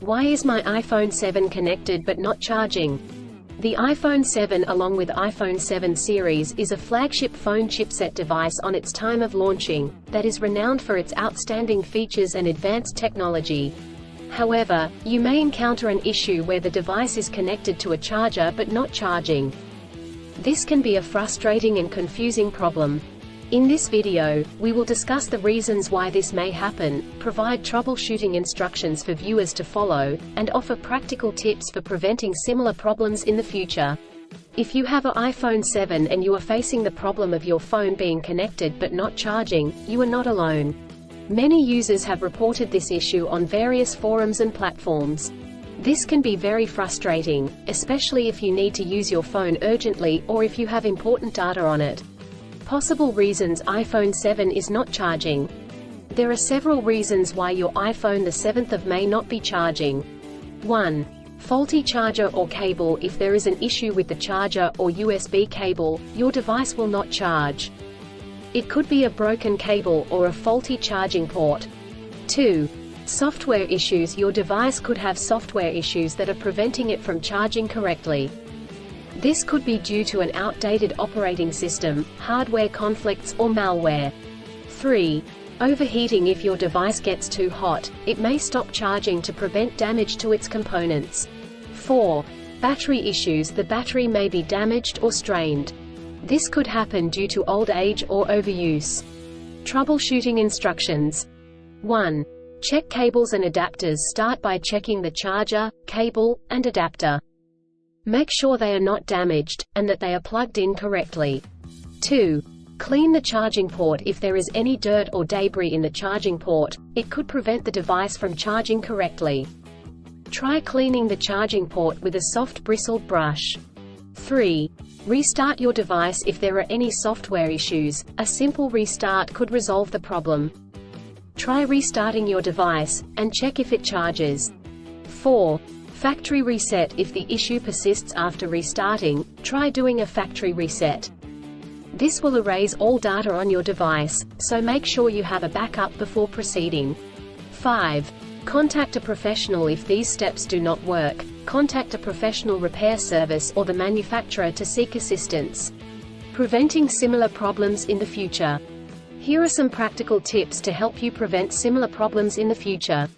Why is my iPhone 7 connected but not charging? The iPhone 7 along with iPhone 7 series is a flagship phone chipset device on its time of launching, that is renowned for its outstanding features and advanced technology. However, you may encounter an issue where the device is connected to a charger but not charging. This can be a frustrating and confusing problem. In this video, we will discuss the reasons why this may happen, provide troubleshooting instructions for viewers to follow, and offer practical tips for preventing similar problems in the future. If you have an iPhone 7 and you are facing the problem of your phone being connected but not charging, you are not alone. Many users have reported this issue on various forums and platforms. This can be very frustrating, especially if you need to use your phone urgently or if you have important data on it. Possible reasons iPhone 7 is not charging. There are several reasons why your iPhone the 7th of May not be charging. 1. Faulty charger or cable. If there is an issue with the charger or USB cable, your device will not charge. It could be a broken cable or a faulty charging port. 2. Software issues. Your device could have software issues that are preventing it from charging correctly. This could be due to an outdated operating system, hardware conflicts or malware. 3. Overheating. If your device gets too hot, it may stop charging to prevent damage to its components. 4. Battery issues. The battery may be damaged or strained. This could happen due to old age or overuse. Troubleshooting instructions. 1. Check cables and adapters. Start by checking the charger, cable, and adapter. Make sure they are not damaged, and that they are plugged in correctly. 2. Clean the charging port. If there is any dirt or debris in the charging port, it could prevent the device from charging correctly. Try cleaning the charging port with a soft bristled brush. 3. Restart your device. If there are any software issues, a simple restart could resolve the problem. Try restarting your device, and check if it charges. 4. Factory reset. If the issue persists after restarting, try doing a factory reset. This will erase all data on your device, so make sure you have a backup before proceeding. 5. Contact a professional. If these steps do not work, contact a professional repair service or the manufacturer to seek assistance. Preventing similar problems in the future. Here are some practical tips to help you prevent similar problems in the future.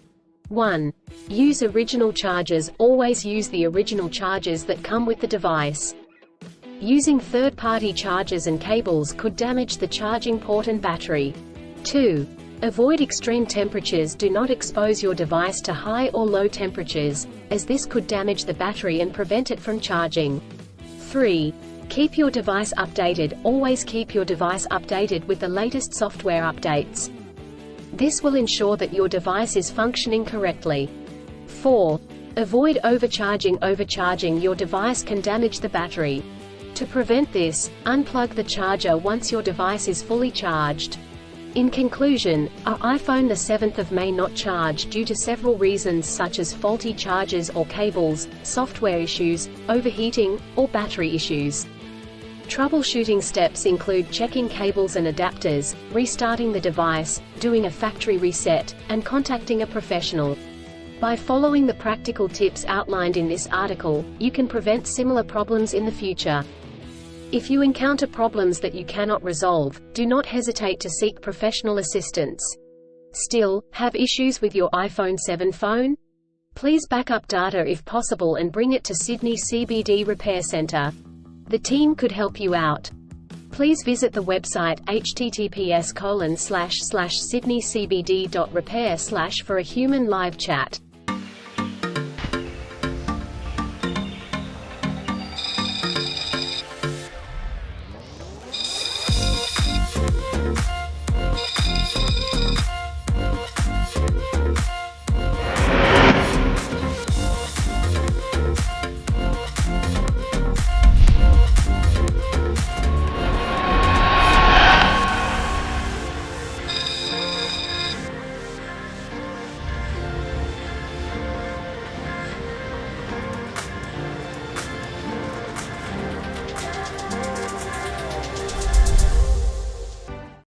1. Use original chargers. Always use the original chargers that come with the device. Using third-party chargers and cables could damage the charging port and battery. 2. Avoid extreme temperatures. Do not expose your device to high or low temperatures, as this could damage the battery and prevent it from charging. 3. Keep your device updated. Always keep your device updated with the latest software updates. This will ensure that your device is functioning correctly. 4. Avoid overcharging. Overcharging your device can damage the battery. To prevent this, unplug the charger once your device is fully charged. In conclusion, our iPhone the 7th of May not charged due to several reasons such as faulty chargers or cables, software issues, overheating, or battery issues. Troubleshooting steps include checking cables and adapters, restarting the device, doing a factory reset, and contacting a professional. By following the practical tips outlined in this article, you can prevent similar problems in the future. If you encounter problems that you cannot resolve, do not hesitate to seek professional assistance. Still, have issues with your iPhone 7 phone? Please back up data if possible and bring it to Sydney CBD Repair Centre. The team could help you out. Please visit the website https://sydneycbd.repair/ for a human live chat.